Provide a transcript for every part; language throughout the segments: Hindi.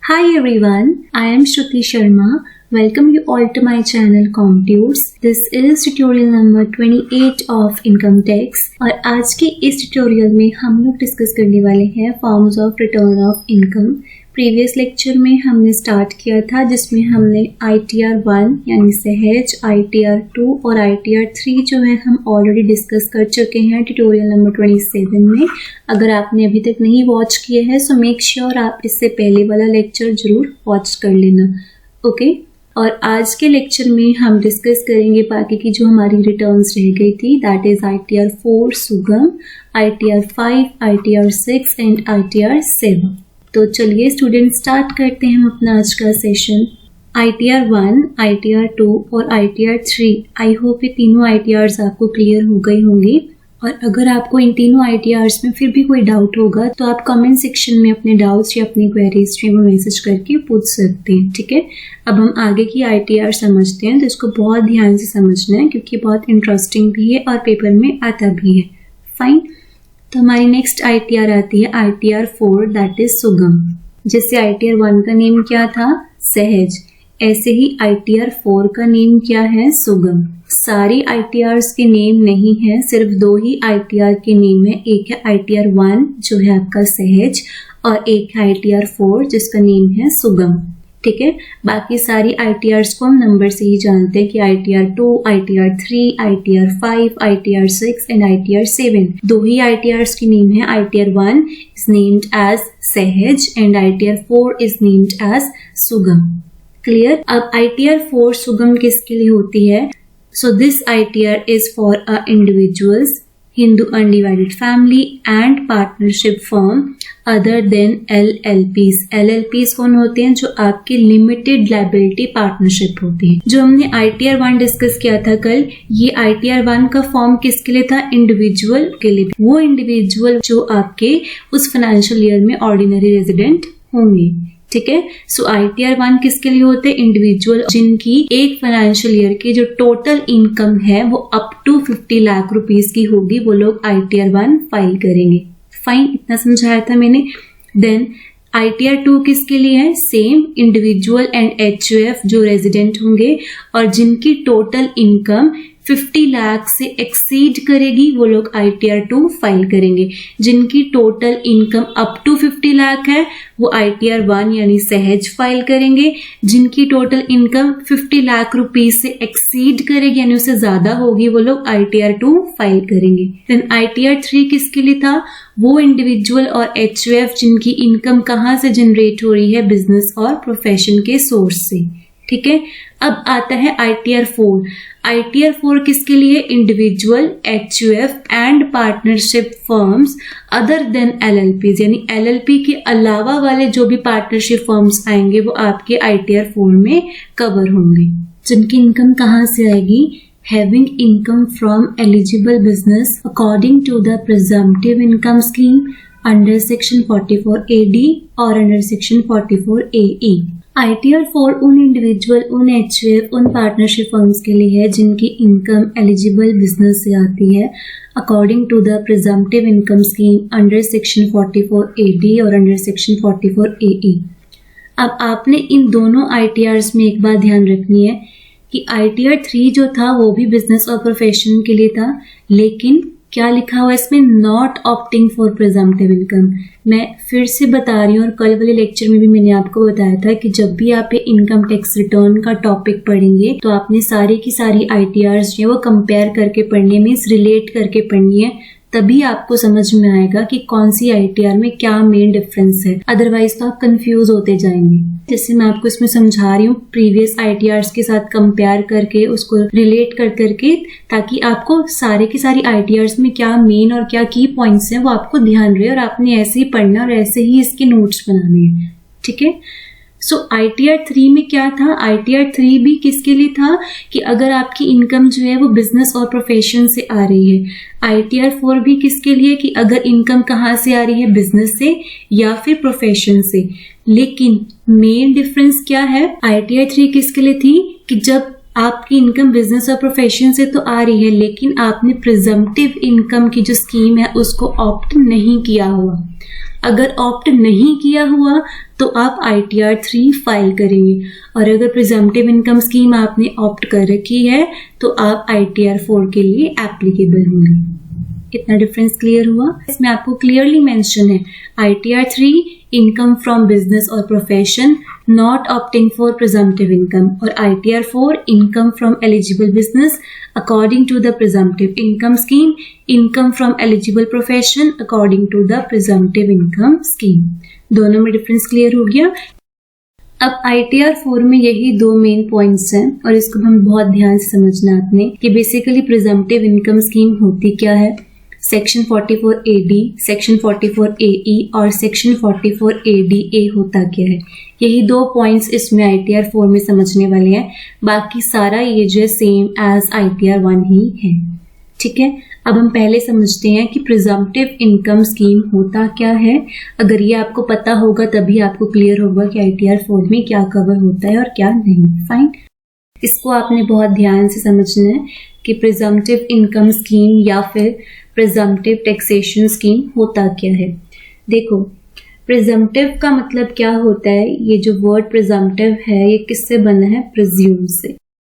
Hi everyone, I am Shruti Sharma. Welcome you all to my channel ComTudes. This is tutorial number 28 of Income Tax और आज के इस ट्यूटोरियल में हम लोग डिस्कस करने वाले हैं forms of return of income. Previous lecture में हमने स्टार्ट किया था जिसमें हमने ITR 1 यानी सहज, ITR 2 और ITR 3 जो है हम ऑलरेडी डिस्कस कर चुके हैं ट्यूटोरियल नंबर 27 में। अगर आपने अभी तक नहीं वॉच किया है सो मेक श्योर आप इससे पहले वाला लेक्चर जरूर वॉच कर लेना, ओके। और आज के लेक्चर में हम डिस्कस करेंगे बाकी की जो हमारी रिटर्न्स रह गई थी, दैट इज ITR 4 सुगम, ITR 5, ITR 6 एंड ITR 7। तो चलिए स्टूडेंट स्टार्ट करते हैं हम अपना आज का सेशन। ITR 1, ITR 2 और ITR 3, आई होप ये तीनों ITRs आपको क्लियर हो गई होंगी। और अगर आपको इन तीनों ITRs में फिर भी कोई डाउट होगा तो आप कमेंट सेक्शन में अपने डाउट्स या अपनी क्वेरीज में मैसेज करके पूछ सकते हैं, ठीक है। अब हम आगे की ITR समझते हैं, तो इसको बहुत ध्यान से समझना है क्योंकि बहुत इंटरेस्टिंग भी है और पेपर में आता भी है। फाइन, तो हमारी नेक्स्ट ITR आती है ITR 4, दैट इज सुगम। जैसे ITR 1 का नेम क्या था, सहज, ऐसे ही ITR 4 का नेम क्या है, सुगम। सारी ITRs के नेम नहीं है, सिर्फ दो ही ITR के नेम है। एक है ITR 1 जो है आपका सहज और एक है ITR 4 जिसका नेम है सुगम, ठीक है। बाकी सारी ITRs को हम नंबर से ही जानते हैं कि ITR 2, ITR 3, ITR 5, ITR 6 and ITR 7। दो ही ITRs की नेम है। ITR 1 is named as सहज and ITR 4 is named as सुगम। क्लियर। अब ITR 4 सुगम किसके लिए होती है? So this ITR is for a individuals, Hindu undivided family and partnership firm other than LLPs। LLPs कौन होते हैं? जो आपके लिमिटेड लायबिलिटी पार्टनरशिप होते हैं। जो हमने ITR 1 डिस्कस किया था कल, ये ITR 1 का फॉर्म किसके लिए था? इंडिविजुअल के लिए। वो इंडिविजुअल जो आपके उस फाइनेंशियल ईयर में ऑर्डिनरी रेजिडेंट होंगे, ठीक है। सो ITR 1 किसके लिए होते हैं? इंडिविजुअल जिनकी एक फाइनेंशियल ईयर की जो टोटल इनकम है वो अप टू 50 लाख रुपीस की होगी, वो लोग ITR 1 फाइल करेंगे। फाइन, इतना समझाया था मैंने। देन ITR 2 किसके लिए है? सेम, इंडिविजुअल एंड HUF जो रेजिडेंट होंगे और जिनकी टोटल इनकम 50 लाख से एक्सीड करेगी वो लोग ITR 2 फाइल करेंगे। जिनकी total income up to 50 lakh है वो ITR 1 यानी सहज फाइल करेंगे। जिनकी टोटल इनकम 50 लाख रुपीस से एक्सीड करेगी यानी उससे ज्यादा होगी वो लोग ITR 2 फाइल करेंगे। देन ITR 3 किसके लिए था? वो इंडिविजुअल और HUF जिनकी इनकम कहाँ से जनरेट हो रही है? बिजनेस और प्रोफेशन के सोर्स से, ठीक है। अब आता है ITR 4। ITR 4 किसके लिए? Individual, HUF and partnership firms other than LLPs, यानी LLP के अलावा वाले जो भी पार्टनरशिप फर्म्स आएंगे वो आपके ITR 4 में कवर होंगे। जिनकी इनकम कहाँ से आएगी? Having income from eligible business according to the presumptive income scheme under section 44AD और under section 44AE। ITR 4 उन इंडिविजुअल, उन HUF, उन पार्टनरशिप फर्म्स के लिए है जिनकी इनकम एलिजिबल बिजनेस से आती है according to the presumptive income scheme under section 44AD और अंडर सेक्शन 44AE। अब आपने इन दोनों ITRs में एक बात ध्यान रखनी है कि ITR 3 जो था वो भी बिजनेस और प्रोफेशन के लिए था, लेकिन क्या लिखा हुआ है इसमें? Not opting for presumptive income. मैं फिर से बता रही हूँ और कल वाले लेक्चर में भी मैंने आपको बताया था कि जब भी आप इनकम टैक्स रिटर्न का टॉपिक पढ़ेंगे तो आपने सारी की सारी ITRs जो है वो कंपेयर करके पढ़नी है, मीन्स रिलेट करके पढ़नी है, तभी आपको समझ में आएगा कि कौन सी ITR में क्या मेन डिफरेंस है। अदरवाइज तो आप कंफ्यूज होते जाएंगे। जैसे मैं आपको इसमें समझा रही हूँ प्रीवियस ITRs के साथ कंपेयर करके, उसको रिलेट कर करके, ताकि आपको सारे की सारी ITRs में क्या मेन और क्या की पॉइंट्स हैं वो आपको ध्यान रहे और आपने ऐसे ही पढ़ना और ऐसे ही इसके नोट्स बनाने हैं, ठीक है। सो ITR 3 में क्या था? ITR 3 भी किसके लिए था? कि अगर आपकी इनकम जो है वो बिजनेस और प्रोफेशन से आ रही है। ITR 4 भी किसके लिए? कि अगर इनकम कहाँ से आ रही है? बिजनेस से या फिर प्रोफेशन से। लेकिन मेन डिफरेंस क्या है? ITR 3 किसके लिए थी? कि जब आपकी इनकम बिजनेस और प्रोफेशन से तो आ रही है लेकिन आपने प्रिजम्पटिव इनकम की जो स्कीम है उसको ऑप्ट नहीं किया हुआ। अगर ऑप्ट नहीं किया हुआ तो आप ITR 3 फाइल करेंगे, और अगर प्रिजम्पटिव इनकम स्कीम आपने ऑप्ट कर रखी है तो आप ITR 4 के लिए एप्लीकेबल होंगे। इतना डिफरेंस क्लियर हुआ? इसमें आपको क्लियरली मेंशन है ITR 3 इनकम फ्रॉम बिजनेस और profession not opting for presumptive income, और ITR 4 income from eligible business according to the presumptive income scheme, income from eligible profession according to the presumptive income scheme. दोनों में डिफरेंस क्लियर हो गया। अब ITR 4 में यही दो मेन पॉइंट्स हैं, और इसको हम बहुत ध्यान से समझना आपने कि बेसिकली प्रिजम्पटिव इनकम स्कीम होती क्या है। सेक्शन 44 AD, सेक्शन 44 AE और सेक्शन 44 ADA होता क्या है, यही दो पॉइंट्स इसमें ITR 4 में समझने वाले हैं। बाकी सारा ये जो है सेम एज ITR 1 ही है। ठीक है, अब हम पहले समझते हैं कि प्रिजम्पटिव इनकम स्कीम होता क्या है। अगर ये आपको पता होगा तभी आपको क्लियर होगा कि ITR 4 में क्या कवर होता है और क्या नहीं। फाइन, इसको आपने बहुत ध्यान से समझना है कि प्रिजम्पटिव इनकम स्कीम या फिर प्रिजम्पटिव टैक्सेशन स्कीम होता क्या है। देखो, प्रिजम्पटिव का मतलब क्या होता है, ये जो वर्ड प्रिजम्पटिव है ये किससे बना है, प्रिज्यूम से।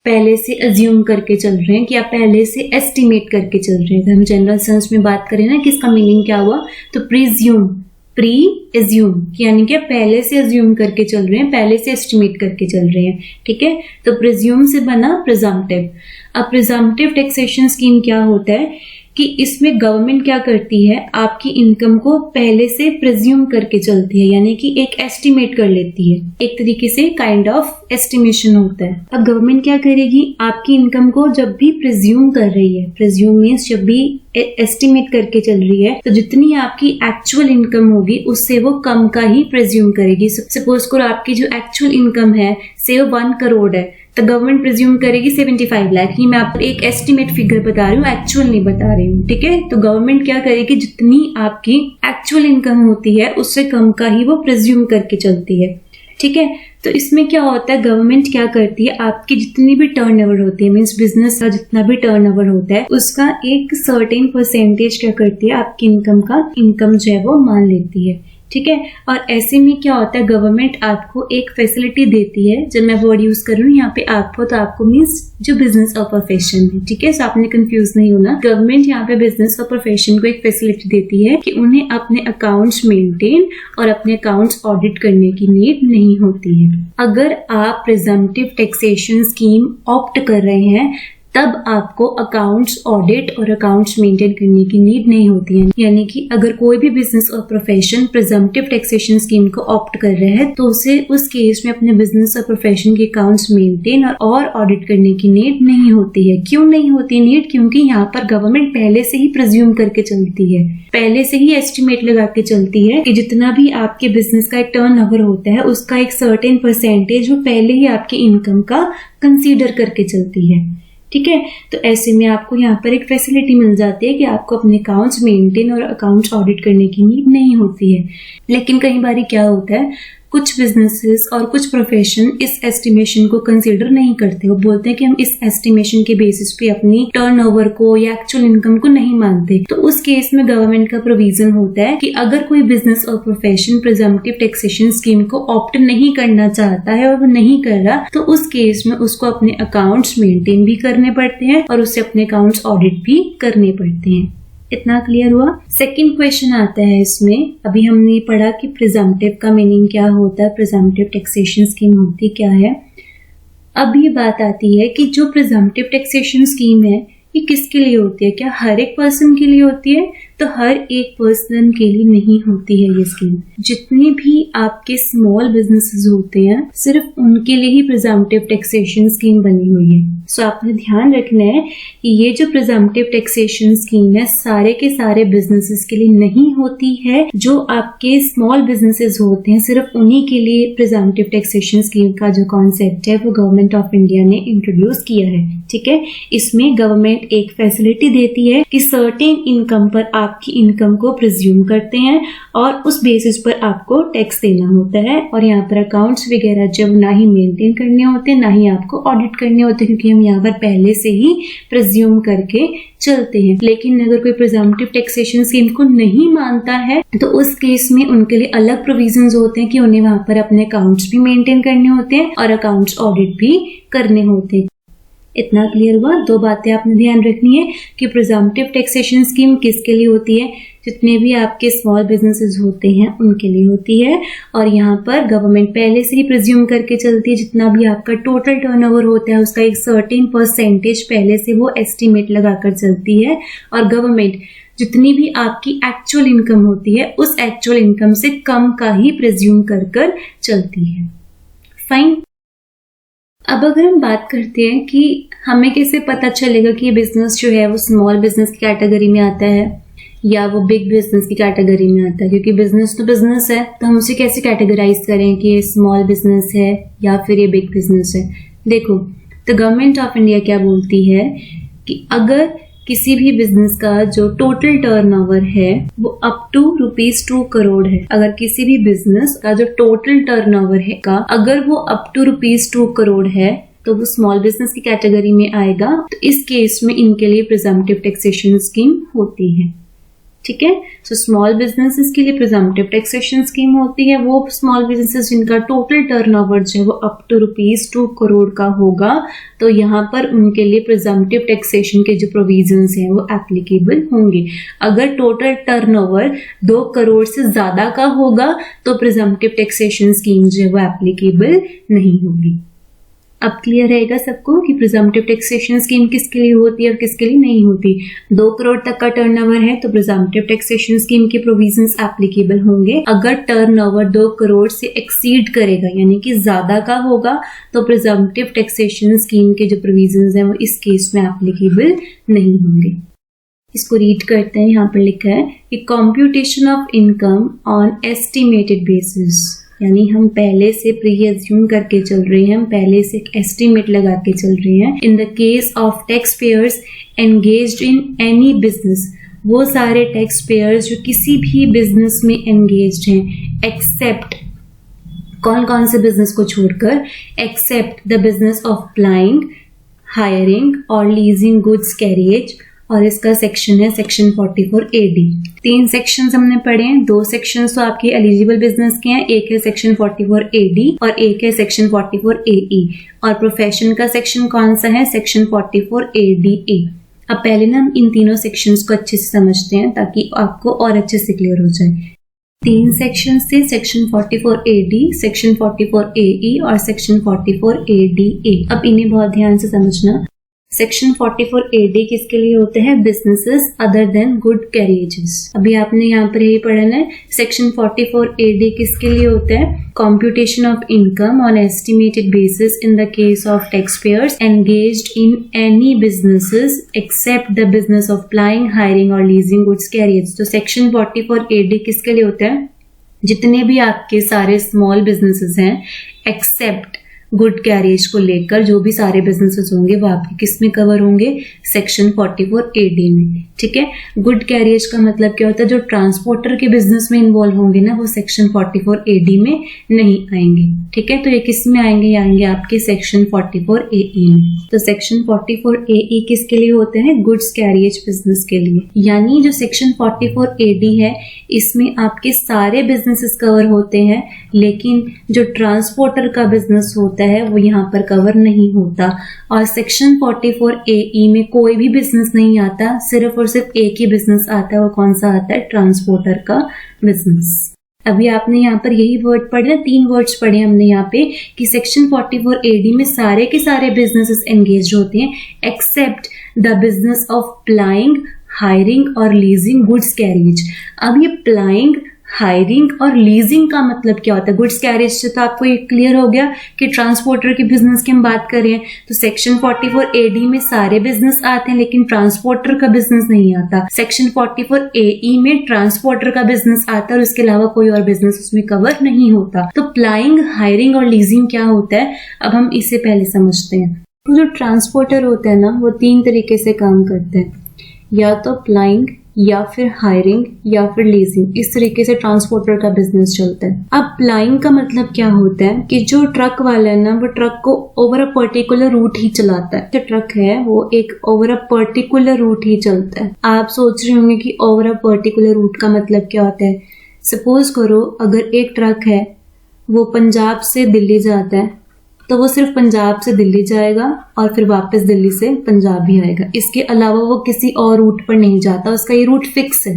पहले से अज्यूम करके चल रहे हैं कि आप पहले से एस्टिमेट करके चल रहे हैं। हम जनरल सेंस में बात करें ना कि इसका मीनिंग क्या हुआ, तो प्रीज्यूम, प्री एज्यूम यानी कि पहले से अज्यूम करके चल रहे हैं, पहले से एस्टिमेट करके चल रहे हैं। ठीक है, तो प्रिज्यूम से बना प्रिजम्पटिव। अब प्रिजम्पटिव टैक्सेशन स्कीम क्या होता है कि इसमें गवर्नमेंट क्या करती है, आपकी इनकम को पहले से प्रिज्यूम करके चलती है, यानी कि एक एस्टिमेट कर लेती है। एक तरीके से काइंड ऑफ एस्टिमेशन होता है। अब गवर्नमेंट क्या करेगी, आपकी इनकम को जब भी प्रिज्यूम कर रही है, प्रिज्यूम मीन्स जब भी एस्टिमेट करके चल रही है, तो जितनी आपकी एक्चुअल इनकम होगी उससे वो कम का ही प्रिज्यूम करेगी। सपोज करो आपकी जो एक्चुअल इनकम है से 1 करोड़ है, तो गवर्नमेंट प्रिज्यूम करेगी 75 लाख। ये मैं आपको एक एस्टिमेट फिगर बता रही हूँ, एक्चुअल नहीं बता रही हूँ। ठीक है, तो गवर्नमेंट क्या करेगी, जितनी आपकी एक्चुअल इनकम होती है उससे कम का ही वो प्रिज्यूम करके चलती है। ठीक है, तो इसमें क्या होता है, गवर्नमेंट क्या करती है, आपकी जितनी भी टर्नओवर होती है, मींस बिजनेस का जितना भी टर्नओवर होता है उसका एक सर्टेन परसेंटेज क्या करती है, आपकी इनकम का इनकम जो है वो मान लेती है। ठीक है, और ऐसे में क्या होता है, गवर्नमेंट आपको एक फैसिलिटी देती है। जब मैं वर्ड यूज कर रही हूँ यहाँ पे आपको, तो आपको मीन्स जो बिजनेस और प्रोफेशन है। ठीक है, सो आपने कंफ्यूज नहीं होना। गवर्नमेंट यहाँ पे बिजनेस और प्रोफेशन को एक फैसिलिटी देती है कि उन्हें अपने अकाउंट्स मेंटेन और अपने अकाउंट्स ऑडिट करने की नीड नहीं होती है। अगर आप प्रिजम्पटिव टैक्सेशन स्कीम ऑप्ट कर रहे हैं तब आपको अकाउंट्स ऑडिट और अकाउंट्स मेंटेन करने की नीड नहीं होती है। यानी कि अगर कोई भी बिजनेस और प्रोफेशन प्रिजम्पटिव टैक्सेशन स्कीम को ऑप्ट कर रहे हैं तो उसे उस केस में अपने बिजनेस और प्रोफेशन के अकाउंट्स मेंटेन और ऑडिट करने की नीड नहीं होती है। क्यों नहीं होती नीड, क्योंकि यहाँ पर गवर्नमेंट पहले से ही प्रिज्यूम करके चलती है, पहले से ही एस्टिमेट लगा के चलती है कि जितना भी आपके बिजनेस का एक टर्नओवर होता है उसका एक सर्टेन परसेंटेज वो पहले ही आपकी इनकम का कंसीडर करके चलती है। ठीक है, तो ऐसे में आपको यहाँ पर एक फैसिलिटी मिल जाती है कि आपको अपने अकाउंट्स मेंटेन और अकाउंट्स ऑडिट करने की नीड नहीं होती है। लेकिन कई बार क्या होता है, कुछ बिजनेसेस और कुछ प्रोफेशन इस एस्टिमेशन को कंसीडर नहीं करते। वो बोलते हैं कि हम इस एस्टिमेशन के बेसिस पे अपनी टर्नओवर को या एक्चुअल इनकम को नहीं मानते। तो उस केस में गवर्नमेंट का प्रोविजन होता है कि अगर कोई बिजनेस और प्रोफेशन प्रिजम्पटिव टैक्सेशन स्कीम को ऑप्ट नहीं करना चाहता है और वो नहीं कर रहा, तो उस केस में उसको अपने अकाउंट्स मेंटेन भी करने पड़ते हैं और उसे अपने अकाउंट्स ऑडिट भी करने पड़ते हैं। इतना क्लियर हुआ। सेकंड क्वेश्चन आता है इसमें, अभी हमने पढ़ा कि प्रिजम्पटिव का मीनिंग क्या होता है, प्रिजम्पटिव टैक्सेशन स्कीम होती क्या है। अब ये बात आती है कि जो प्रिजम्पटिव टैक्सेशन स्कीम है ये किसके लिए होती है, क्या हर एक पर्सन के लिए होती है, तो हर एक पर्सन के लिए नहीं होती है ये स्कीम। जितने भी आपके स्मॉल बिजनेसेस होते हैं सिर्फ उनके लिए ही प्रिजम्पटिव टैक्सेशन स्कीम बनी हुई है। सो आपने ध्यान रखना है कि ये जो प्रिजम्पटिव टैक्सेशन स्कीम है सारे के सारे बिजनेसेस के लिए नहीं होती है। जो आपके स्मॉल बिजनेसेस होते हैं सिर्फ उन्हीं के लिए प्रिजम्पटिव टैक्सेशन स्कीम का जो कॉन्सेप्ट है वो गवर्नमेंट ऑफ इंडिया ने इंट्रोड्यूस किया है। ठीक है, इसमें गवर्नमेंट एक फैसिलिटी देती है कि सर्टेन इनकम पर आपकी इनकम को प्रिज्यूम करते हैं और उस बेसिस पर आपको टैक्स देना होता है। और यहाँ पर अकाउंट्स वगैरह जब ना ही मेंटेन करने होते, ना ही आपको ऑडिट करने होते, क्योंकि हम यहाँ पर पहले से ही प्रिज्यूम करके चलते हैं। लेकिन अगर कोई प्रिजम्पटिव टैक्सेशन स्कीम को नहीं मानता है तो उस केस में उनके लिए अलग प्रोविजंस होते हैं कि उन्हें वहां पर अपने अकाउंट्स भी मेंटेन करने होते हैं और अकाउंट्स ऑडिट भी करने होते हैं। इतना क्लियर हुआ? दो बातें आपने ध्यान रखनी है कि प्रिजम्पटिव टैक्सेशन स्कीम किसके लिए होती है, जितने भी आपके स्मॉल बिजनेसेस होते हैं उनके लिए होती है। और यहाँ पर गवर्नमेंट पहले से ही प्रिज्यूम करके चलती है, जितना भी आपका टोटल टर्नओवर होता है उसका एक सर्टेन परसेंटेज पहले से वो एस्टिमेट लगाकर चलती है। और गवर्नमेंट जितनी भी आपकी एक्चुअल इनकम होती है उस एक्चुअल इनकम से कम का ही प्रिज्यूम कर चलती है। फाइन। अब अगर हम बात करते हैं कि हमें कैसे पता चलेगा कि ये बिजनेस जो है वो स्मॉल बिजनेस की कैटेगरी में आता है या वो बिग बिजनेस की कैटेगरी में आता है, क्योंकि बिजनेस तो बिजनेस है, तो हम उसे कैसे कैटेगराइज करें कि ये स्मॉल बिजनेस है या फिर ये बिग बिजनेस है। देखो, द गवर्नमेंट ऑफ इंडिया क्या बोलती है कि अगर किसी भी बिजनेस का जो टोटल टर्नओवर है वो अप टू ₹2 करोड़ है, अगर किसी भी बिजनेस का जो टोटल टर्नओवर है का अगर वो अप टू ₹2 करोड़ है तो वो स्मॉल बिजनेस की कैटेगरी में आएगा। तो इस केस में इनके लिए प्रिजम्पटिव टैक्सेशन स्कीम होती है। ठीक है, सो स्मॉल बिजनेसेस के लिए प्रिजम्पटिव टैक्सेशन स्कीम होती है। वो स्मॉल बिजनेसेस जिनका टोटल टर्नओवर जो है वो अप टू ₹2 करोड़ का होगा, तो यहाँ पर उनके लिए प्रिजम्पटिव टैक्सेशन के जो प्रोविजंस हैं वो एप्लीकेबल होंगे। अगर टोटल टर्नओवर 2 करोड़ से ज्यादा का होगा तो प्रिजम्पटिव टैक्सेशन स्कीम जो है वो एप्लीकेबल नहीं होगी। अब क्लियर रहेगा सबको कि प्रिजम्पटिव टैक्सेशन स्कीम किसके लिए होती है और किसके लिए नहीं होती। 2 करोड़ तक का टर्नओवर है तो प्रिजम्पटिव टैक्सेशन स्कीम के प्रोविजंस एप्लीकेबल होंगे। अगर टर्नओवर 2 करोड़ से एक्सीड करेगा यानी कि ज्यादा का होगा तो प्रिजम्पटिव टैक्सेशन स्कीम के जो प्रोविजंस हैं वो इस केस में एप्लीकेबल नहीं होंगे। इसको रीड करते हैं। यहाँ पर लिखा है कि computation of income on estimated basis, यानी हम पहले से प्री एज्यूम करके चल रहे हैं, हम पहले से एक एस्टिमेट लगा के चल रहे हैं। इन the case of tax payers engaged in any business, वो सारे टैक्स पेयर्स जो किसी भी बिजनेस में एंगेज्ड हैं, एक्सेप्ट, कौन कौन से बिजनेस को छोड़कर, except the business of plying, hiring और लीजिंग गुड्स कैरिएज। और इसका सेक्शन है सेक्शन 44AD। 3 सेक्शंस हमने पढ़े हैं। 2 सेक्शंस तो आपके एलिजिबल बिजनेस के हैं, एक है सेक्शन 44AD और एक है सेक्शन 44AE। और प्रोफेशन का सेक्शन कौन सा है? Section 44ADA। अब पहले ना हम इन तीनों सेक्शंस को अच्छे से समझते हैं ताकि आपको और अच्छे से क्लियर हो जाए। 3 सेक्शन थे, सेक्शन 44AD, सेक्शन 44AE और सेक्शन 44ADA। अब इन्हें बहुत ध्यान से समझना। सेक्शन 44AD किसके लिए होते हैं? Businesses other than good carriages. अभी आपने यहाँ पर यही पढ़ना है। सेक्शन 44AD किसके लिए होता है? Computation of income on estimated basis in the case of tax payers engaged in any businesses except the business of plying, hiring और लीजिंग गुड्स कैरिएज। तो सेक्शन 44AD किसके लिए होता है? जितने भी आपके सारे स्मॉल बिजनेसेस हैं एक्सेप्ट गुड कैरिएज को लेकर जो भी सारे बिजनेसेस होंगे वो आपके किस में कवर होंगे? सेक्शन 44AD में। ठीक है, गुड कैरिएज का मतलब क्या होता है? जो ट्रांसपोर्टर के बिजनेस में इन्वॉल्व होंगे ना वो सेक्शन 44AD में नहीं आएंगे। ठीक है, तो ये किस में आएंगे? आएंगे आपके सेक्शन 44AE में। तो सेक्शन 44AE किसके लिए होते हैं? गुड्स कैरिएज बिजनेस के लिए। यानी जो सेक्शन 44AD है इसमें आपके सारे बिजनेसेस कवर होते हैं, लेकिन जो ट्रांसपोर्टर का बिजनेस होता है वो यहाँ पर कवर नहीं होता। और सेक्शन 44AE में कोई भी बिजनेस नहीं आता, सिर्फ और सिर्फ एक ही बिजनेस आता है। वो कौन सा आता है? ट्रांसपोर्टर का बिजनेस। अभी आपने यहाँ पर यही वर्ड पढ़े, 3 वर्ड्स पढ़े हमने यहाँ पे कि सेक्शन 44AD में सारे के सारे बिजनेसेस एंगेज होते हैं except the business of plying, hiring और लीजिंग गुड्स कैरिएज। अब ये प्लाइंग, हायरिंग और लीजिंग का मतलब क्या होता है? गुड्स कैरिएज से तो आपको ये क्लियर हो गया कि ट्रांसपोर्टर के बिजनेस की हम बात कर रहे हैं। तो सेक्शन 44AD में सारे बिजनेस आते हैं लेकिन ट्रांसपोर्टर का बिजनेस नहीं आता। सेक्शन 44AE में ट्रांसपोर्टर का बिजनेस आता है और इसके अलावा कोई और बिजनेस उसमें कवर नहीं होता। तो प्लाइंग, हायरिंग और लीजिंग क्या होता है अब हम इससे पहले समझते हैं। तो जो ट्रांसपोर्टर होता है ना वो 3 तरीके से काम करते हैं, या तो प्लाइंग, या फिर हायरिंग या फिर लीजिंग, इस तरीके से ट्रांसपोर्टर का बिजनेस चलता है। अब प्लाइंग का मतलब क्या होता है कि जो ट्रक वाला है ना, वो ट्रक को ओवर अ पर्टिकुलर रूट ही चलाता है। जो ट्रक है वो एक ओवर अ पर्टिकुलर रूट ही चलता है। आप सोच रहे होंगे कि ओवर अ पर्टिकुलर रूट का मतलब क्या होता है। सपोज करो अगर एक ट्रक है वो पंजाब से दिल्ली जाता है, तो वो सिर्फ पंजाब से दिल्ली जाएगा और फिर वापस दिल्ली से पंजाब भी आएगा। इसके अलावा वो किसी और रूट पर नहीं जाता, उसका ये रूट फिक्स है।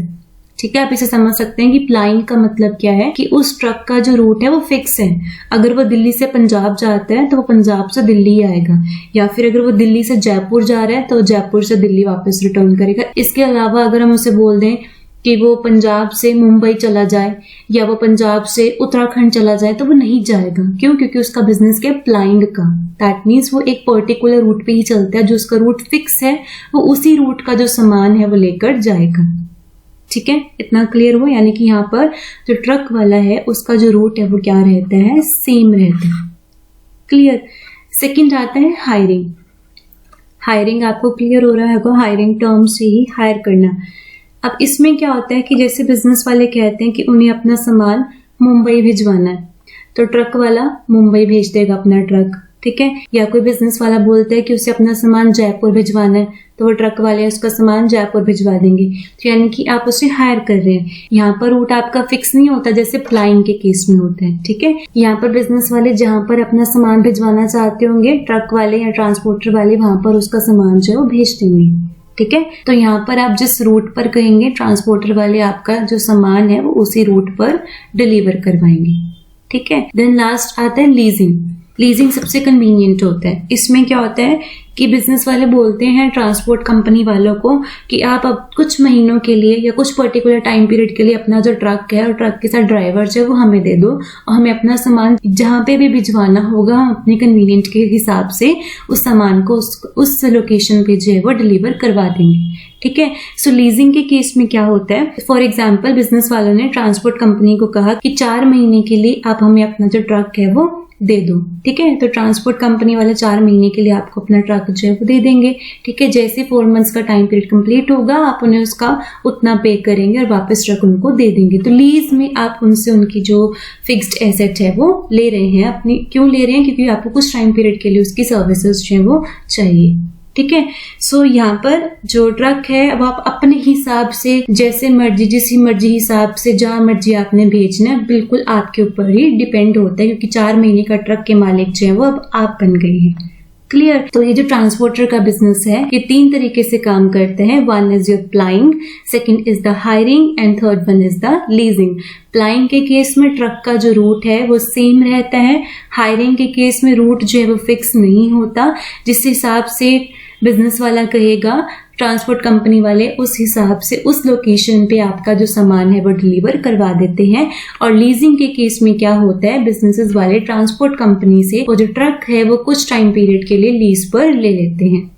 ठीक है, आप इसे समझ सकते हैं कि प्लाइंग का मतलब क्या है कि उस ट्रक का जो रूट है वो फिक्स है। अगर वो दिल्ली से पंजाब जाता है तो वो पंजाब से दिल्ली आएगा, या फिर अगर वो दिल्ली से जयपुर जा रहा है तो जयपुर से दिल्ली वापस रिटर्न करेगा। इसके अलावा अगर हम उसे बोल दें कि वो पंजाब से मुंबई चला जाए या वो पंजाब से उत्तराखंड चला जाए, तो वो नहीं जाएगा। क्यों? क्योंकि उसका बिजनेस क्या, प्लाइंग का। दैट मीन्स वो एक पर्टिकुलर रूट पे ही चलता है, जो उसका रूट फिक्स है वो उसी रूट का जो सामान है वो लेकर जाएगा। ठीक है, इतना क्लियर हुआ। यानी कि यहाँ पर जो ट्रक वाला है उसका जो रूट है वो क्या रहता है, सेम रहता है। क्लियर। सेकंड आता है हायरिंग। हायरिंग आपको क्लियर हो रहा है, हायरिंग टर्म से ही हायर करना। अब इसमें क्या होता है कि जैसे बिजनेस वाले कहते हैं कि उन्हें अपना सामान मुंबई भिजवाना है, तो ट्रक वाला मुंबई भेज देगा अपना ट्रक। ठीक है, या कोई बिजनेस वाला बोलता है कि उसे अपना सामान जयपुर भिजवाना है, तो वो ट्रक वाले उसका सामान जयपुर भिजवा देंगे। तो यानी कि आप उसे हायर कर रहे हैं। यहाँ पर रूट आपका फिक्स नहीं होता जैसे प्लाइंग के केस में होता है। ठीक है, यहाँ पर बिजनेस वाले जहां पर अपना सामान भिजवाना चाहते होंगे, ट्रक वाले या ट्रांसपोर्टर वाले वहां पर उसका सामान जो है वो भेज देंगे। ठीक है, तो यहाँ पर आप जिस रूट पर कहेंगे ट्रांसपोर्टर वाले आपका जो सामान है वो उसी रूट पर डिलीवर करवाएंगे। ठीक है, देन लास्ट आता है लीजिंग। लीजिंग सबसे कन्वीनियंट होता है। इसमें क्या होता है कि बिजनेस वाले बोलते हैं ट्रांसपोर्ट कंपनी वालों को कि आप अब कुछ महीनों के लिए या कुछ पर्टिकुलर टाइम पीरियड के लिए अपना जो ट्रक है और ट्रक के साथ ड्राइवर जो है वो हमें दे दो, और हमें अपना सामान जहां पे भी भिजवाना होगा हम अपने कन्वीनियंट के हिसाब से उस सामान को उस लोकेशन पे जो है वो डिलीवर करवा देंगे। ठीक है, सो लीजिंग के केस में क्या होता है, फॉर एग्जाम्पल बिजनेस वालों ने ट्रांसपोर्ट कंपनी को कहा कि 4 महीने के लिए आप हमें अपना जो ट्रक है वो दे दो। ठीक है, तो ट्रांसपोर्ट कंपनी वाले 4 महीने के लिए आपको अपना ट्रक जो है वो दे देंगे। ठीक है, जैसे 4 मंथ्स का टाइम पीरियड कंप्लीट होगा आप उन्हें उसका उतना पे करेंगे और वापस ट्रक उनको दे देंगे। तो लीज में आप उनसे उनकी जो फिक्स्ड एसेट है वो ले रहे हैं अपनी। क्यों ले रहे हैं? क्योंकि आपको कुछ टाइम पीरियड के लिए उसकी सर्विसेज जो है वो चाहिए। ठीक है, सो यहाँ पर जो ट्रक है वो आप अपने हिसाब से जैसे मर्जी, जिस मर्जी हिसाब से जहां मर्जी आपने भेजना है, बिल्कुल आपके ऊपर ही डिपेंड होता है, क्योंकि 4 महीने का ट्रक के मालिक जो है वो अब आप बन गए हैं। क्लियर। तो ये जो ट्रांसपोर्टर का बिजनेस है ये 3 तरीके से काम करते हैं। 1 is your plying, second is the hiring and third one is the leasing. Plying के केस में ट्रक का जो रूट है वो सेम रहता है। हायरिंग के केस में रूट जो है वो फिक्स नहीं होता, जिस हिसाब से बिजनेस वाला कहेगा ट्रांसपोर्ट कंपनी वाले उस हिसाब से उस लोकेशन पे आपका जो सामान है वो डिलीवर करवा देते हैं। और लीजिंग के केस में क्या होता है, बिजनेसेस वाले ट्रांसपोर्ट कंपनी से वो जो ट्रक है वो कुछ टाइम पीरियड के लिए लीज पर ले लेते हैं।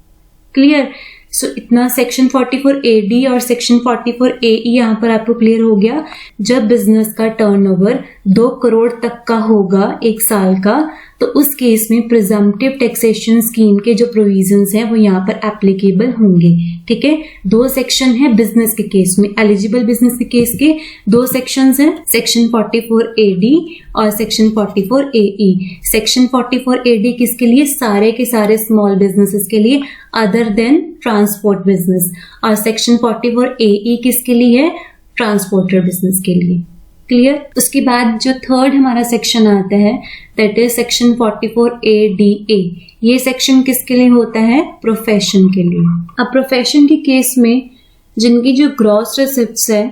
क्लियर। सो इतना सेक्शन 44AD और सेक्शन 44AE यहाँ पर आपको क्लियर हो गया। जब बिजनेस का टर्नओवर 2 करोड़ तक का होगा 1 साल का, तो उस केस में प्रिजम्पटिव टैक्सेशन स्कीम के जो प्रोविजंस हैं वो यहाँ पर एप्लीकेबल होंगे। ठीक है, 2 सेक्शन है बिजनेस के केस में, एलिजिबल बिजनेस के केस के 2 सेक्शंस हैं, सेक्शन 44AD और सेक्शन 44AE। सेक्शन 44AD किसके लिए? सारे के सारे स्मॉल बिजनेसेस के लिए अदर देन ट्रांसपोर्ट बिजनेस। और सेक्शन 44AE किसके लिए है? ट्रांसपोर्टर बिजनेस के लिए। क्लियर। उसके बाद जो थर्ड हमारा सेक्शन आता है दैट इज सेक्शन 44ADA। ये सेक्शन किसके लिए होता है? प्रोफेशन के लिए। अब प्रोफेशन के केस में जिनकी जो ग्रॉस रिसिप्ट्स है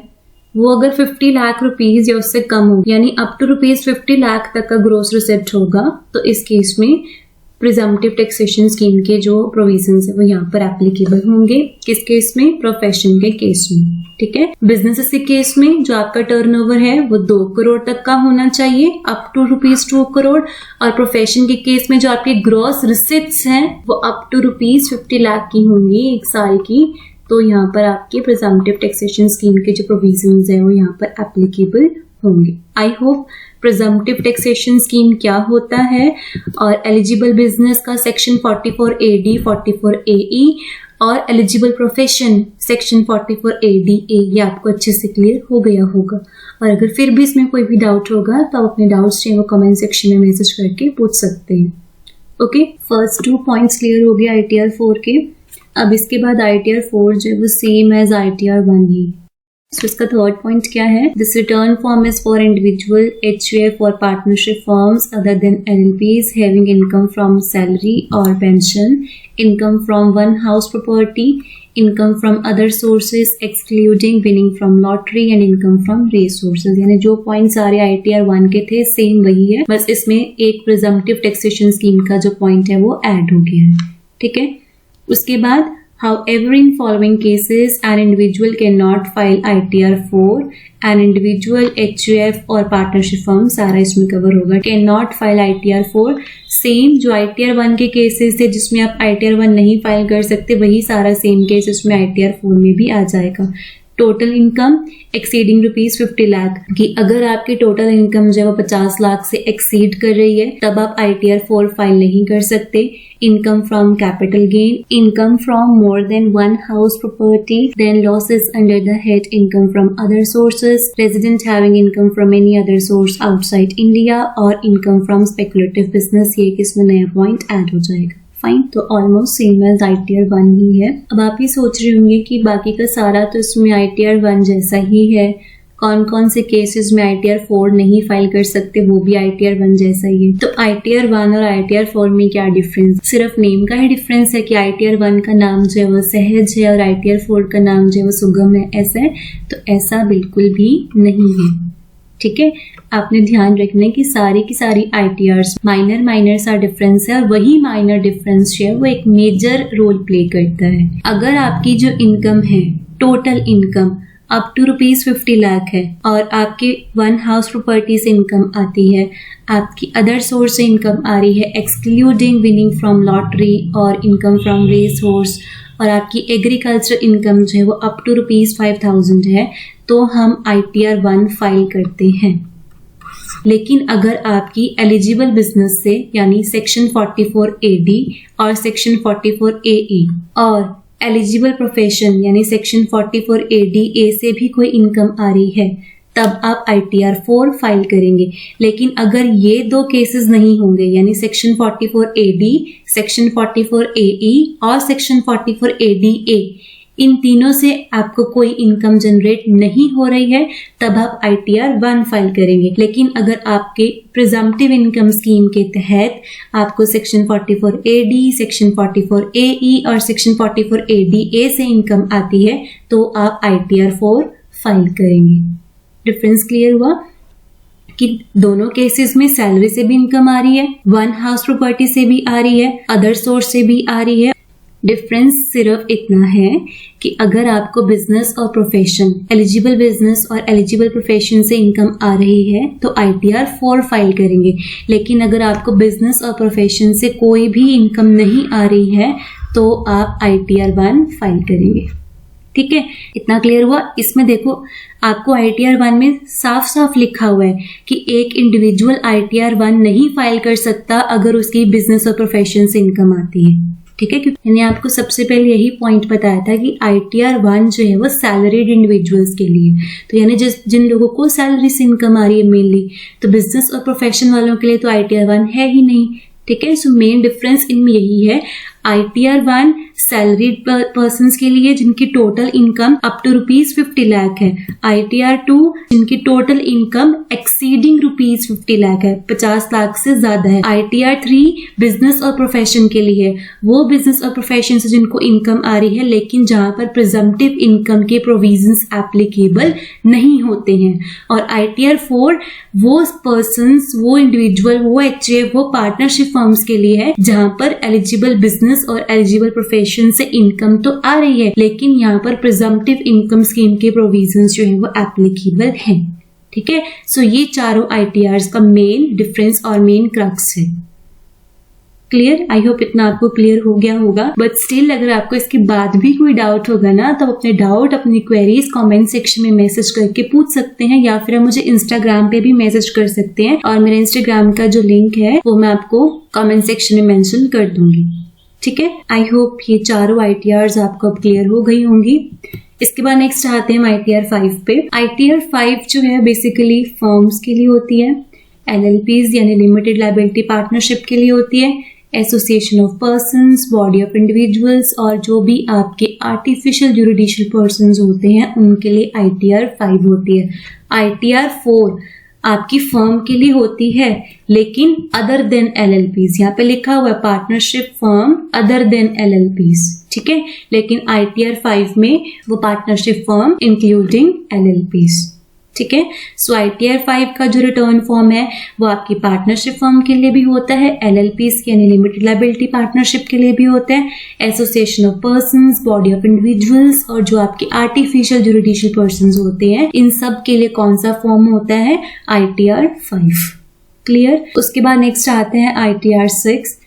वो अगर 50 लाख रुपीज या उससे कम हो, यानी अप टू ₹50 लाख तक का ग्रॉस रिसिप्ट होगा, तो इस केस में प्रिजम्पटिव टैक्सेशन स्कीम के जो प्रोविजंस है वो यहाँ पर एप्लीकेबल होंगे। किस केस में? प्रोफेशन के केस में। ठीक है, बिजनेसेस के केस में जो आपका टर्नओवर है वो 2 करोड़ तक का होना चाहिए, अप टू ₹2 करोड़। और प्रोफेशन के केस में जो आपके ग्रॉस रिसिप्ट्स हैं वो अप टू ₹50 लाख की होंगी 1 साल की। तो यहाँ पर आपके प्रिजम्पटिव टैक्सेशन स्कीम के जो प्रोविजंस हैं वो यहाँ पर एप्लीकेबल होंगे। I hope presumptive taxation scheme क्या होता है और एलिजिबल बिजनेस का सेक्शन 44AD 44AE और एलिजिबल प्रोफेशन सेक्शन 44A-DA, ये आपको अच्छे से क्लियर हो गया होगा। और अगर फिर भी इसमें कोई भी डाउट होगा तो आप अपने डाउट्स जो है वो कमेंट सेक्शन में मैसेज करके पूछ सकते हैं। ओके, फर्स्ट 2 पॉइंट्स क्लियर हो गया ITR 4 के। अब इसके बाद ITR 4 जो है वो सेम एज ITR 1 ही। So, इसका थर्ड पॉइंट क्या है? This return form is for individual HUF और partnership forms other than LLPs having income from salary और pension, income from one house property, income from other sources excluding winning from lottery and income from race sources. यानी जो पॉइंट सारे ITR 1 के थे सेम वही है, बस इसमें एक प्रिजम्पटिव टैक्सेशन स्कीम का जो पॉइंट है वो ऐड हो गया है। ठीक है, उसके बाद however in following cases an individual cannot file ITR 4, an individual HUF और partnership firm सारा इसमें कवर होगा। cannot file ITR 4 सेम जो ITR 1 के केसेस थे जिसमें आप ITR 1 नहीं फाइल कर सकते, वही सारा सेम केस इसमें ITR 4 में भी आ जाएगा। टोटल इनकम एक्सीडिंग ₹50 लाख कि अगर आपकी टोटल इनकम जो है वो 50 लाख से एक्सीड कर रही है तब आप ITR 4 फाइल नहीं कर सकते। Income from capital gain, income from more than one house property, then losses under the head income from other sources, resident having income from any other source outside India और इनकम फ्रॉम स्पेकुलेटिव बिजनेस। ये किसमें नया पॉइंट ऐड हो जाएगा। फाइन, तो ऑलमोस्ट सेम एज ITR 1 ही है। अब आप ये सोच रहे होंगे कि बाकी का सारा तो इसमें ITR 1 जैसा ही है, कौन कौन से केसेस में ITR 4 नहीं फाइल कर सकते वो भी ITR 1 जैसा ही है। तो ITR 1 और ITR 4 में क्या डिफरेंस? सिर्फ नेम का ही डिफरेंस है कि ITR 1 का नाम जो है वो सहज है और ITR 4 का नाम जो है वो सुगम है, ऐसा है? तो ऐसा बिल्कुल भी नहीं है। ठीक है, आपने ध्यान रखना है कि की सारी ITRs माइनर सा डिफरेंस है और वही माइनर डिफरेंस जो है वो एक मेजर रोल प्ले करता है। अगर आपकी जो इनकम है, total income up to ₹50 lakh है और आपके वन हाउस प्रॉपर्टी से इनकम आती है, आपकी अदर सोर्स से इनकम आ रही है एक्सक्लूडिंग विनिंग फ्रॉम लॉटरी और इनकम फ्रॉम रेस हॉर्स, और आपकी एग्रीकल्चर इनकम जो है वो अप टू ₹5,000 है, तो हम ITR 1 फाइल करते हैं। लेकिन अगर आपकी एलिजिबल बिजनेस से यानी सेक्शन 44AD और सेक्शन 44AE और एलिजिबल प्रोफेशन यानी सेक्शन 44ADA से भी कोई इनकम आ रही है तब आप ITR 4 फाइल करेंगे। लेकिन अगर ये दो केसेस नहीं होंगे यानी सेक्शन 44AD, सेक्शन 44AE और सेक्शन 44ADA, इन तीनों से आपको कोई इनकम जनरेट नहीं हो रही है तब आप ITR 1 फाइल करेंगे। लेकिन अगर आपके प्रिजम्पटिव इनकम स्कीम के तहत आपको सेक्शन 44AD, सेक्शन 44AE और सेक्शन 44ADA से इनकम आती है तो आप ITR 4 फाइल करेंगे। डिफरेंस क्लियर हुआ कि दोनों केसेस में सैलरी से भी इनकम आ रही है, वन हाउस प्रॉपर्टी से भी आ रही है, अदर सोर्स से भी आ रही है। डिफरेंस सिर्फ इतना है कि अगर आपको बिजनेस और प्रोफेशन, एलिजिबल बिजनेस और एलिजिबल प्रोफेशन से इनकम आ रही है तो ITR 4 फाइल करेंगे। लेकिन अगर आपको बिजनेस और प्रोफेशन से कोई भी इनकम नहीं आ रही है तो आप ITR 1 फाइल करेंगे। ठीक है, इतना क्लियर हुआ। इसमें देखो आपको ITR 1 में साफ साफ लिखा हुआ है कि एक इंडिविजुअल ITR 1 नहीं फाइल कर सकता अगर उसकी बिजनेस और प्रोफेशन से इनकम आती है। ठीक है, क्योंकि मैंने आपको सबसे पहले यही पॉइंट बताया था कि ITR 1 जो है वो सैलरीड इंडिविजुअल्स के लिए, तो यानी जिन लोगों को सैलरी से इनकम आ रही है मेनली, तो बिजनेस और प्रोफेशन वालों के लिए तो ITR 1 है ही नहीं। ठीक है, सो मेन डिफरेंस इनमें यही है। ITR 1 सैलरीड पर्सन्स के लिए जिनकी total income up to ₹50 lakh है, ITR 2 जिनकी टोटल इनकम एक्सीडिंग ₹50 लाख है, 50 लाख से ज्यादा है। ITR 3 बिजनेस और प्रोफेशन के लिए, वो बिजनेस और प्रोफेशन से जिनको इनकम आ रही है लेकिन जहां पर प्रिजम्पटिव इनकम के प्रोविजंस एप्लीकेबल नहीं होते हैं। और ITR 4 वो पर्सन्स, वो इंडिविजुअल, वो HUF, वो पार्टनरशिप फर्म्स के लिए है जहां पर एलिजिबल बिजनेस और एलिजिबल प्रोफेशन से इनकम तो आ रही है लेकिन यहाँ पर प्रिजम्पटिव इनकम स्कीम के प्रोविजंस जो है वो एप्लीकेबल हैं। ठीक है, सो ये चारों ITRs का मेन डिफरेंस और मेन क्रक्स है। क्लियर? आई होप इतना आपको क्लियर हो गया होगा। बट स्टिल अगर आपको इसके बाद भी कोई डाउट होगा ना तो अपने डाउट, अपनी क्वेरीज कमेंट सेक्शन में मैसेज करके पूछ सकते हैं या फिर मुझे इंस्टाग्राम पे भी मैसेज कर सकते हैं और मेरा इंस्टाग्राम का जो लिंक है वो मैं आपको कमेंट सेक्शन में मेंशन कर दूंगी। ठीक है, आई होप ये चारों ITRs आपको अब क्लियर हो गई होंगी। इसके बाद नेक्स्ट आते हैं हम ITR 5 पे। ITR 5 जो है बेसिकली फर्म्स के लिए होती है, LLPs यानी लिमिटेड लायबिलिटी पार्टनरशिप के लिए होती है, association of persons, body of individuals और जो भी आपके आर्टिफिशियल जुरिडिशियल पर्सन्स होते हैं उनके लिए ITR 5 होती है। ITR 4 आपकी फर्म के लिए होती है लेकिन अदर देन LLPs, यहाँ पे लिखा हुआ है partnership firm other than LLPs, ठीक है, लेकिन ITR 5 में वो पार्टनरशिप फर्म इंक्लूडिंग LLPs, ठीक है। सो ITR 5 का जो रिटर्न फॉर्म है वो आपकी पार्टनरशिप फर्म के लिए भी होता है, LLPs यानी लिमिटेड लायबिलिटी पार्टनरशिप के लिए भी होता है, association of persons, body of individuals और जो आपके आर्टिफिशियल जुरिडिशियल पर्सन्स होते हैं इन सब के लिए कौन सा फॉर्म होता है, ITR 5। क्लियर। उसके बाद नेक्स्ट आते हैं ITR 6।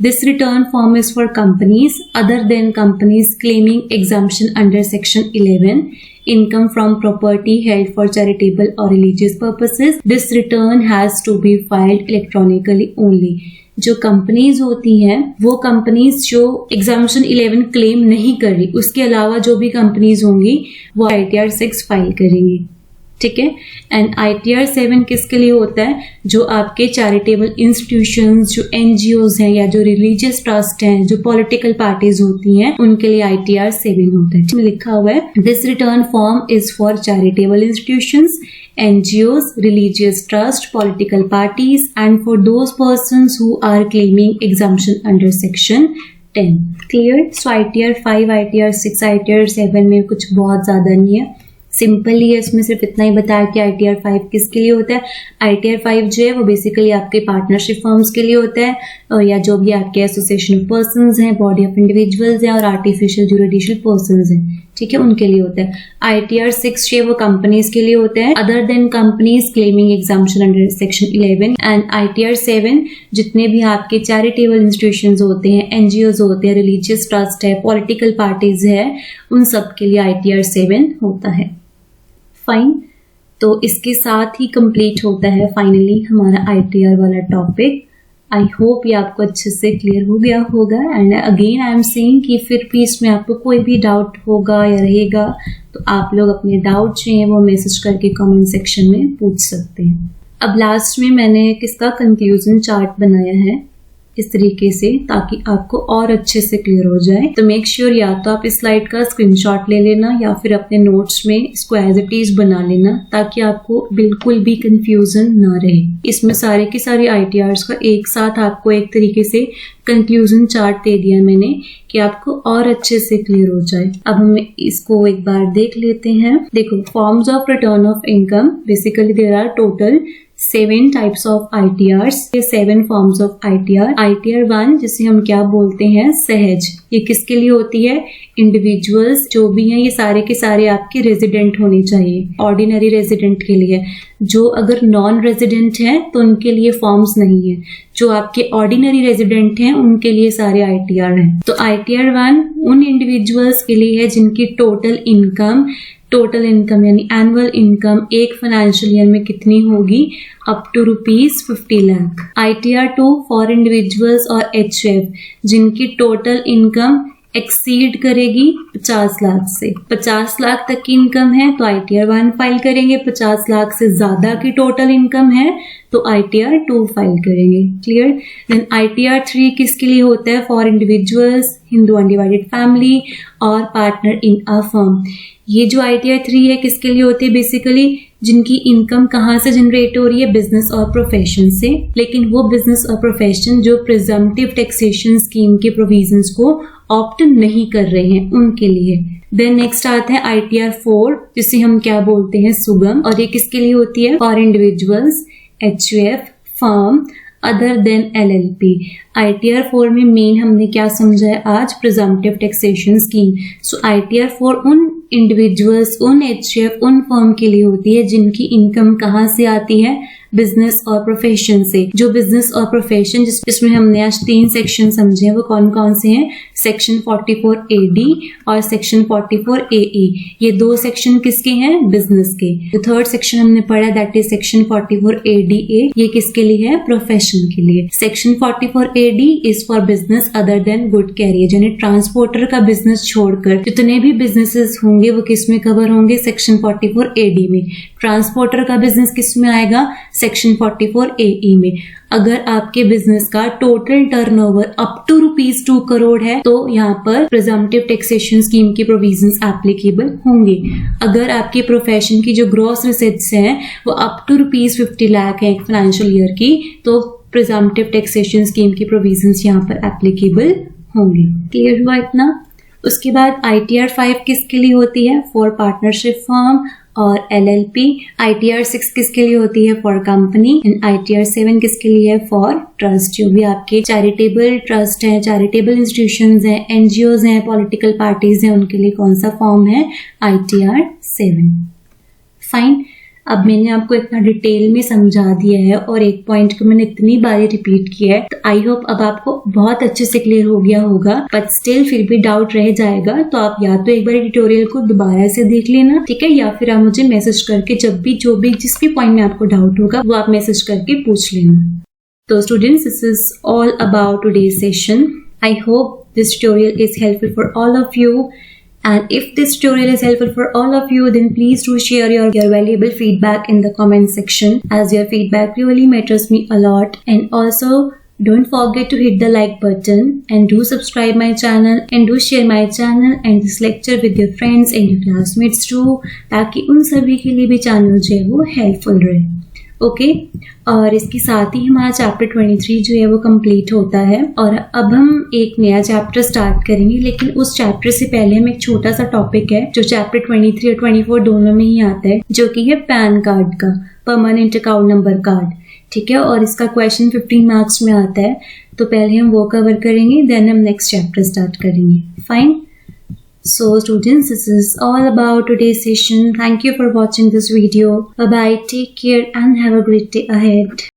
This return form is for companies other than companies claiming exemption under Section 11, income from property held for charitable or religious purposes. This return has to be filed electronically only. जो कंपनीज होती हैं वो कंपनीज जो एग्जाम्पशन 11 क्लेम नहीं कर रही, उसके अलावा जो भी कंपनीज होंगी वो ITR 6 फाइल करेंगी, ठीक है। एंड ITR 7 किसके लिए होता है, जो आपके चैरिटेबल इंस्टीट्यूशंस, जो NGOs हैं या जो रिलीजियस ट्रस्ट हैं, जो पॉलिटिकल पार्टीज होती हैं उनके लिए ITR 7 होता है। इसमें लिखा हुआ है this return form is for charitable institutions, NGOs, religious trust, political parties and for those persons who are claiming exemption under Section 10. Clear? So ITR 5, ITR 6, ITR 7 में कुछ बहुत ज्यादा नहीं है, सिंपल ही है, इसमें सिर्फ इतना ही बताया कि ITR 5 किसके लिए होता है। ITR 5 जो है वो बेसिकली आपके पार्टनरशिप फर्म्स के लिए होता है और या जो भी आपके एसोसिएशन ऑफ पर्सन्स हैं, बॉडी ऑफ इंडिविजुअल्स हैं और आर्टिफिशियल जुरिडिशियल पर्सन्स हैं, ठीक है, उनके लिए होता है। ITR 6 जो है वो कंपनीज के लिए होता है other than companies claiming exemption under Section 11 and ITR 7 जितने भी आपके चैरिटेबल इंस्टीट्यूशंस होते हैं, NGOs होते हैं, रिलीजियस ट्रस्ट है, पॉलिटिकल पार्टीज है, उन सब के लिए ITR 7 होता है। फाइन, तो इसके साथ ही कंप्लीट होता है फाइनली हमारा ITR वाला टॉपिक। आई होप ये आपको अच्छे से क्लियर हो गया होगा and again I am saying कि फिर भी इसमें आपको कोई भी डाउट होगा या रहेगा तो आप लोग अपने डाउट जो हैं वो मैसेज करके कमेंट सेक्शन में पूछ सकते हैं। अब लास्ट में मैंने किसका कंक्लूजन चार्ट बनाया है इस तरीके से ताकि आपको और अच्छे से क्लियर हो जाए, तो मेक श्योर या तो आप इस स्लाइड का स्क्रीनशॉट ले लेना या फिर अपने नोट्स में इसको एज इट इज बना लेना ताकि आपको बिल्कुल भी कंफ्यूजन ना रहे। इसमें सारे के सारे ITRs का एक साथ आपको एक तरीके से कंक्लूजन चार्ट दे दिया मैंने कि आपको और अच्छे से क्लियर हो जाए। अब हम इसको एक बार देख लेते हैं। देखो, forms of return of income, basically there are total 7 types of ITRs, ये 7 फॉर्म्स ऑफ ITR। ITR 1 जिसे हम क्या बोलते हैं, सहज, ये किसके लिए होती है, इंडिविजुअल्स जो भी हैं ये सारे के सारे आपके रेजिडेंट होने चाहिए, ऑर्डिनरी रेजिडेंट के लिए। जो अगर नॉन रेजिडेंट हैं तो उनके लिए फॉर्म्स नहीं है, जो आपके ऑर्डिनरी रेजिडेंट हैं उनके लिए सारे ITR हैं। तो ITR 1 उन इंडिविजुअल्स के लिए है जिनकी टोटल इनकम यानी एनुअल इनकम एक फाइनेंशियल ईयर में कितनी होगी, up to ₹50 lakh. ITR 2 for individuals और HF जिनकी टोटल इनकम एक्सीड करेगी 50 लाख से, 50 लाख तक की इनकम है तो ITR 1 फाइल करेंगे, 50 लाख से ज्यादा की टोटल इनकम है तो ITR 2 फाइल करेंगे। क्लियर। देन ITR 3 किसके लिए होता है, for individuals, Hindu undivided family और पार्टनर इन अ फर्म। ये जो ITR 3 है किसके लिए होती है, बेसिकली जिनकी इनकम कहाँ से जनरेट हो रही है, बिजनेस और प्रोफेशन से, लेकिन वो बिजनेस और प्रोफेशन जो प्रिजम्पटिव टैक्सेशन स्कीम के प्रोविजंस को ऑप्ट नहीं कर रहे हैं उनके लिए। देन नेक्स्ट आता है ITR 4 जिसे हम क्या बोलते हैं, सुगम, और ये किसके लिए होती है, for individuals, HUF, firm other than LLP। ITR 4 में मेन हमने क्या समझा है आज, प्रिजम्पटिव टैक्सेशन स्कीम। सो ITR 4 उन इंडिविजुअल्स, उन HUF, उन फर्म के लिए होती है जिनकी इनकम कहाँ से आती है, बिजनेस और प्रोफेशन से। जो बिजनेस और प्रोफेशन जिसमें हमने आज 3 सेक्शन समझे वो कौन कौन से हैं? सेक्शन 44AD और सेक्शन 44AE। ये 2 सेक्शन किसके हैं? बिजनेस के। जो थर्ड सेक्शन हमने पढ़ा दैट इज सेक्शन 44ADA, ये किसके लिए है? प्रोफेशन के लिए। Section 44AD is for business other than good carrier, यानी ट्रांसपोर्टर का बिजनेस छोड़कर जितने भी बिजनेसेस होंगे वो किस में कवर होंगे? सेक्शन 44AD में। ट्रांसपोर्टर का बिजनेस किस में आएगा? सेक्शन 44AE में। अगर आपके बिजनेस का total turnover up to ₹2 crore है तो यहाँ पर प्रिजम्पटिव टैक्सेशन स्कीम की प्रोविजंस एप्लीकेबल होंगे। अगर आपके प्रोफेशन की जो ग्रॉस रिसीट्स हैं वो अप टू ₹50 लाख है फाइनेंशियल ईयर की, तो प्रिजम्पटिव टैक्सेशन स्कीम की प्रोविजंस यहाँ पर एप्लीकेबल होंगे। क्लियर हुआ इतना? उसके बाद ITR 5 किसके लिए होती है? फॉर पार्टनरशिप फर्म और LLP। ITR 6 किसके लिए होती है? For company. एंड ITR 7 किसके लिए है? For trust. जो भी आपके चैरिटेबल ट्रस्ट है, चैरिटेबल इंस्टीट्यूशंस हैं, NGOs हैं, पॉलिटिकल पार्टीज हैं, उनके लिए कौन सा फॉर्म है? ITR 7। फाइन। अब मैंने आपको इतना डिटेल में समझा दिया है और एक पॉइंट को मैंने इतनी बारी रिपीट किया है, तो आई होप अब आपको बहुत अच्छे से क्लियर हो गया होगा। बट स्टिल फिर भी डाउट रह जाएगा तो आप या तो एक बार ट्यूटोरियल को दोबारा से देख लेना, ठीक है, या फिर आप मुझे मैसेज करके जिस भी पॉइंट में आपको डाउट होगा वो आप मैसेज करके पूछ लेना। तो students, this is all about today's session. I hope this tutorial is helpful for all of you. And if this tutorial is helpful for all of you, then please do share your valuable feedback in the comment section, as your feedback really matters me a lot. And also, don't forget to hit the like button and do subscribe my channel and do share my channel and this lecture with your friends and your classmates too, ताकि उन सभी के लिए भी चैनल जो है वो हेल्पफुल रहे। ओके और इसके साथ ही हमारा चैप्टर 23 जो है वो कंप्लीट होता है और अब हम एक नया चैप्टर स्टार्ट करेंगे। लेकिन उस चैप्टर से पहले हम एक छोटा सा टॉपिक है जो चैप्टर 23 और 24 दोनों में ही आता है, जो कि है पैन कार्ड का, परमानेंट अकाउंट नंबर कार्ड। ठीक है, और इसका क्वेश्चन 15 मार्क्स में आता है, तो पहले हम वो कवर करेंगे, देन हम नेक्स्ट चैप्टर स्टार्ट करेंगे। Fine. So students, this is all about today's session. Thank you for watching this video. Bye bye, take care and have a great day ahead.